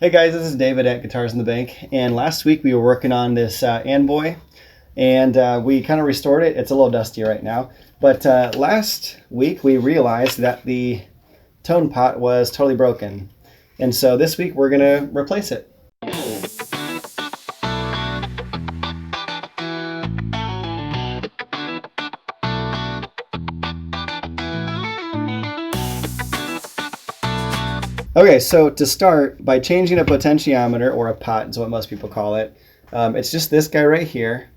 Hey guys, this is David at Guitars in the Bank, and last week we were working on this Anboy, and we kind of restored it. It's a little dusty right now, but last week we realized that the tone pot was totally broken, and so this week we're gonna replace it. Okay, so to start, by changing a potentiometer, or a pot is what most people call it, it's just this guy right here.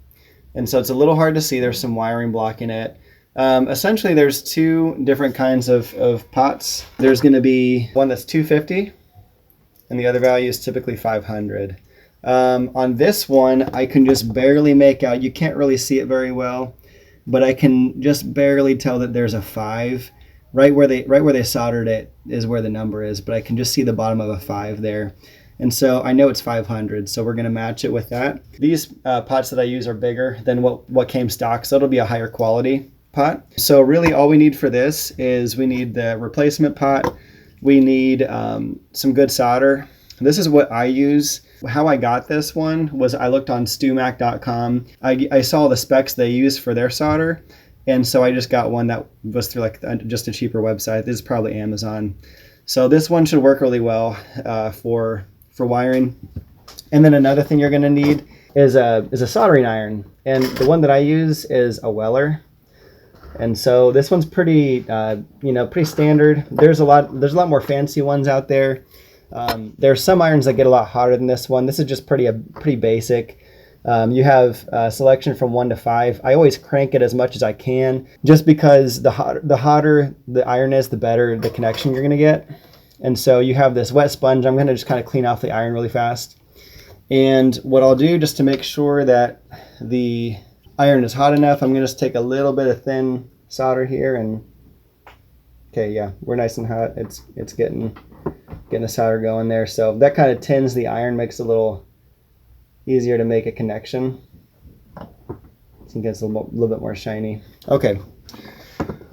And so it's a little hard to see. There's some wiring blocking it. Essentially, there's two different kinds of pots. There's going to be one that's 250, and the other value is typically 500. On this one, I can just barely make out. You can't really see it very well, but I can just barely tell that there's a 5. Right where they soldered it is where the number is, but I can just see the bottom of a 5 there. And so I know it's 500, so we're going to match it with that. These pots that I use are bigger than what came stock, so it'll be a higher quality pot. So really all we need for this is we need the replacement pot. We need some good solder. This is what I use. How I got this one was I looked on stumac.com. I saw the specs they use for their solder. And so I just got one that was through just a cheaper website. This is probably Amazon. So this one should work really well for wiring. And then another thing you're going to need is a soldering iron. And the one that I use is a Weller. And so this one's pretty pretty standard. There's a lot more fancy ones out there. There's some irons that get a lot hotter than this one. This is just pretty basic. You have a selection from 1 to 5. I always crank it as much as I can, just because the hotter the iron is, the better the connection you're going to get. And so you have this wet sponge. I'm going to just kind of clean off the iron really fast. And what I'll do, just to make sure that the iron is hot enough, I'm going to just take a little bit of thin solder here. And okay, yeah, we're nice and hot. It's getting the solder going there. So that kind of tins the iron, makes it a little easier to make a connection. So it gets a little bit more shiny. Okay,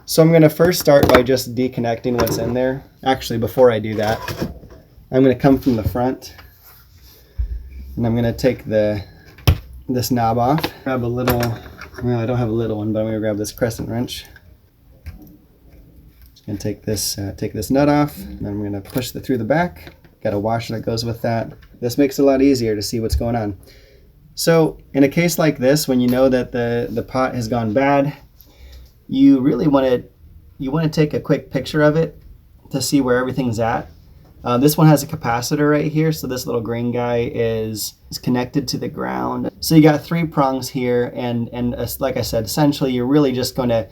so I'm going to first start by just deconnecting what's in there. Actually, before I do that, I'm going to come from the front, and I'm going to take this knob off. Grab a little, well, I don't have a little one, but I'm going to grab this crescent wrench. Just going to take this nut off, and then I'm going to push it through the back. Got a washer that goes with that. This makes it a lot easier to see what's going on. So in a case like this, when you know that the pot has gone bad, you really want to take a quick picture of it to see where everything's at. This one has a capacitor right here, so this little green guy is connected to the ground. So you got 3 prongs here, and like I said, essentially you're really just going to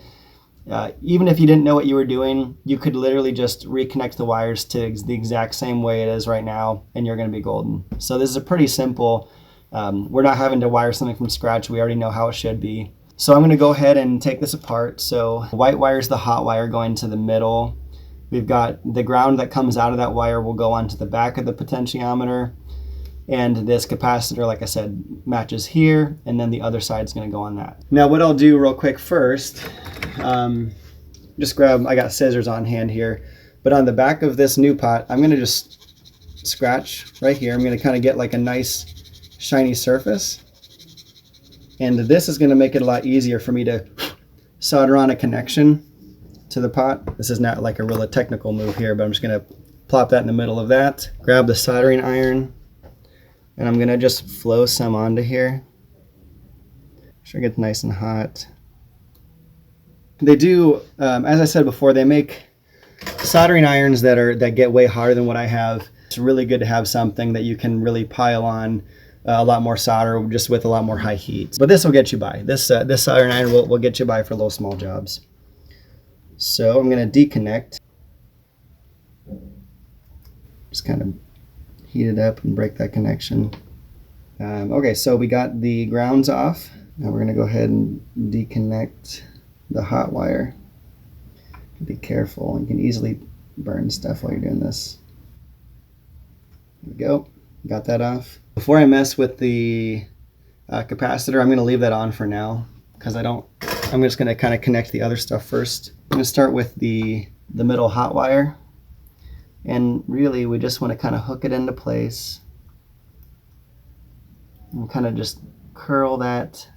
even if you didn't know what you were doing, you could literally just reconnect the wires to the exact same way it is right now, and you're going to be golden. So this is a pretty simple, we're not having to wire something from scratch. We already know how it should be. So I'm going to go ahead and take this apart. So white wire is the hot wire going to the middle. We've got the ground that comes out of that wire will go onto the back of the potentiometer. And this capacitor, like I said, matches here, and then the other side is going to go on that. Now what I'll do real quick first, just grab, I got scissors on hand here, but on the back of this new pot, I'm going to just scratch right here. I'm going to kind of get like a nice shiny surface. And this is going to make it a lot easier for me to solder on a connection to the pot. This is not like a really technical move here, but I'm just going to plop that in the middle of that. Grab the soldering iron, and I'm going to just flow some onto here. Make sure it gets nice and hot. They do, as I said before, they make soldering irons that get way hotter than what I have. It's really good to have something that you can really pile on a lot more solder just with a lot more high heat. But this will get you by. This soldering iron will get you by for little small jobs. So I'm going to deconnect. Just kind of heat it up and break that connection. Okay, so we got the grounds off. Now we're going to go ahead and deconnect the hot wire. Be careful, you can easily burn stuff while you're doing this. There we go, got that off. Before I mess with the capacitor, I'm going to leave that on for now, because I'm just going to kind of connect the other stuff first. I'm going to start with the middle hot wire. And really, we just want to kind of hook it into place and kind of just curl that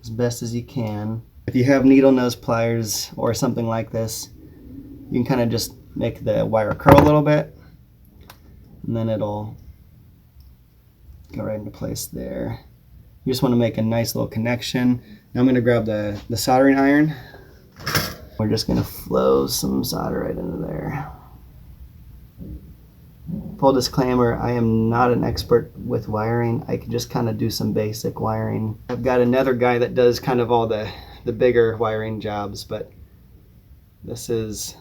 as best as you can. If you have needle nose pliers or something like this, you can kind of just make the wire curl a little bit, and then it'll go right into place there. You just want to make a nice little connection. Now I'm going to grab the soldering iron. We're just going to flow some solder right into there. Full disclaimer, I am not an expert with wiring. I can just kind of do some basic wiring. I've got another guy that does kind of all the bigger wiring jobs, but this is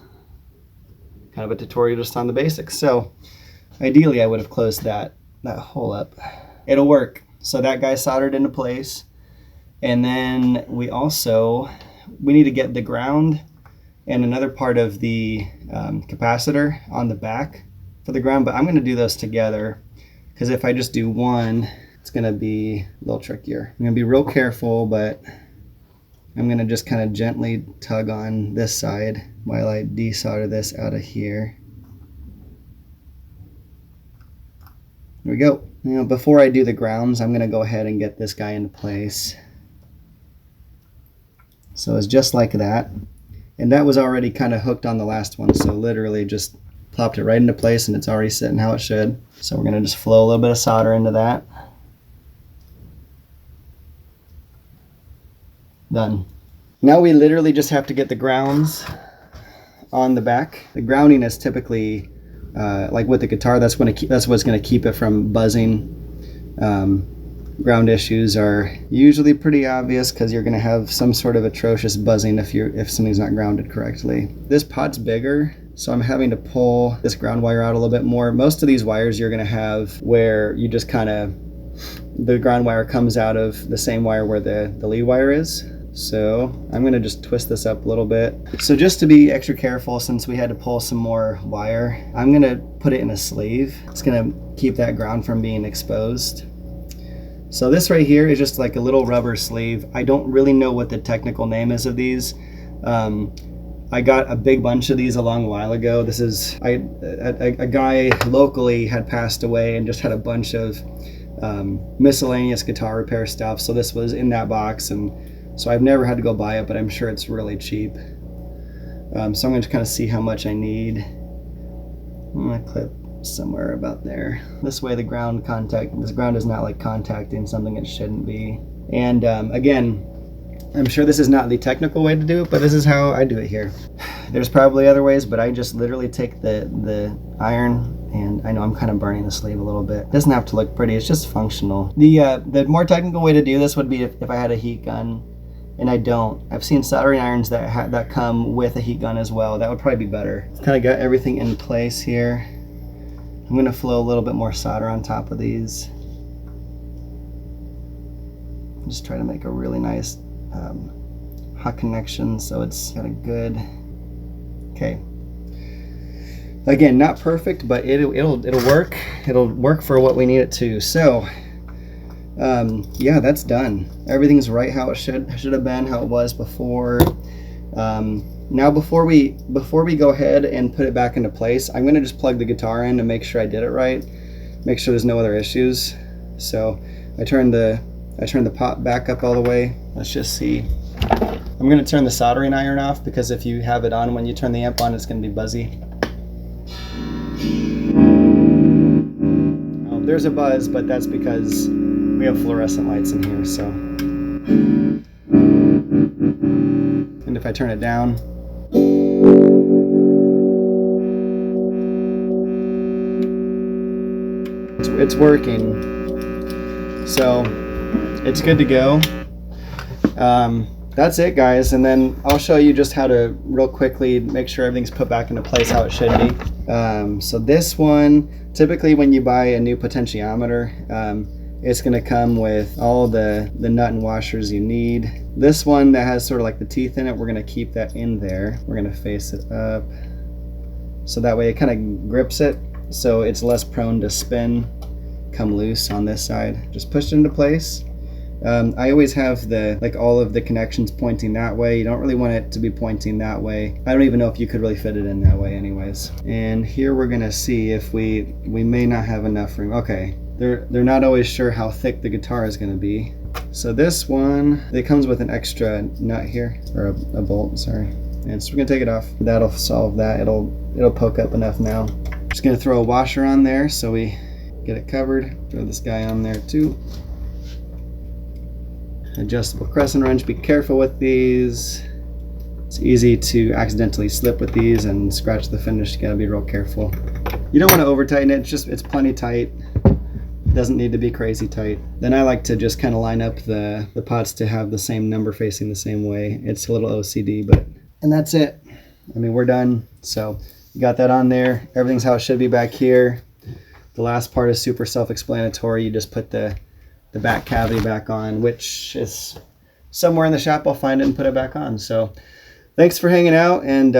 kind of a tutorial just on the basics. So ideally I would have closed that hole up. It'll work. So that guy soldered into place. And then we need to get the ground and another part of the capacitor on the back for the ground, but I'm going to do those together because if I just do one, it's going to be a little trickier. I'm going to be real careful, but I'm going to just kind of gently tug on this side while I desolder this out of here. There we go. Before I do the grounds, I'm going to go ahead and get this guy into place. So it's just like that. And that was already kind of hooked on the last one, so literally just plopped it right into place and it's already sitting how it should. So we're going to just flow a little bit of solder into that. Done. Now we literally just have to get the grounds on the back. The grounding is typically like with the guitar, that's what's going to keep it from buzzing. Ground issues are usually pretty obvious because you're going to have some sort of atrocious buzzing if something's not grounded correctly. This pot's bigger, so I'm having to pull this ground wire out a little bit more. Most of these wires you're going to have where you just kind of, the ground wire comes out of the same wire where the lead wire is. So I'm going to just twist this up a little bit. So just to be extra careful, since we had to pull some more wire, I'm going to put it in a sleeve. It's going to keep that ground from being exposed. So this right here is just like a little rubber sleeve. I don't really know what the technical name is of these. I got a big bunch of these a long while ago. This is, a guy locally had passed away and just had a bunch of miscellaneous guitar repair stuff. So this was in that box, and so I've never had to go buy it, but I'm sure it's really cheap. So I'm going to kind of see how much I need. I'm going to clip somewhere about there. This way this ground is not like contacting something it shouldn't be. And again, I'm sure this is not the technical way to do it, but this is how I do it here. There's probably other ways, but I just literally take the iron, and I know I'm kind of burning the sleeve a little bit. It doesn't have to look pretty, it's just functional. The more technical way to do this would be if I had a heat gun, and I don't. I've seen soldering irons that come with a heat gun as well. That would probably be better. Kind of got everything in place here. I'm going to flow a little bit more solder on top of these. Just try to make a really nice hot connection so it's got a good, okay. Again, not perfect, but it'll work. It'll work for what we need it to. So yeah, that's done. Everything's right how it should have been, how it was before. Now before we go ahead and put it back into place, I'm going to just plug the guitar in to make sure I did it right, make sure there's no other issues. So I turned the pot back up all the way. Let's just see. I'm going to turn the soldering iron off because if you have it on when you turn the amp on, it's going to be buzzy. Oh, there's a buzz, but that's because we have fluorescent lights in here. So, and if I turn it down, it's working. So it's good to go. That's it, guys, and then I'll show you just how to real quickly make sure everything's put back into place how it should be. So this one, typically when you buy a new potentiometer, it's going to come with all the nut and washers you need. This one that has sort of like the teeth in it, we're going to keep that in there. We're going to face it up so that way it kind of grips it so it's less prone to spin, come loose on this side. Just push it into place, I always have all of the connections pointing that way. You don't really want it to be pointing that way. I don't even know if you could really fit it in that way anyways. And here we're gonna see if we may not have enough room. Okay, they're not always sure how thick the guitar is gonna be. So this one, it comes with an extra nut here, or a bolt, sorry. And so we're gonna take it off. That'll solve that. It'll poke up enough now. Just gonna throw a washer on there so we get it covered. Throw this guy on there too. Adjustable crescent wrench. Be careful with these. It's easy to accidentally slip with these and scratch the finish. You gotta be real careful. You don't want to over tighten it. It's plenty tight. It doesn't need to be crazy tight. Then I like to just kind of line up the pots to have the same number facing the same way. It's a little OCD, and that's it. I mean, we're done. So you got that on there. Everything's how it should be back here. The last part is super self-explanatory. You just put the back cavity back on, which is somewhere in the shop. I'll find it and put it back on. So thanks for hanging out, and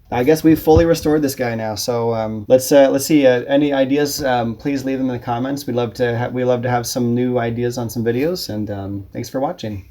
I guess we've fully restored this guy now. So let's see. Any ideas? Please leave them in the comments. We love to have some new ideas on some videos, and thanks for watching.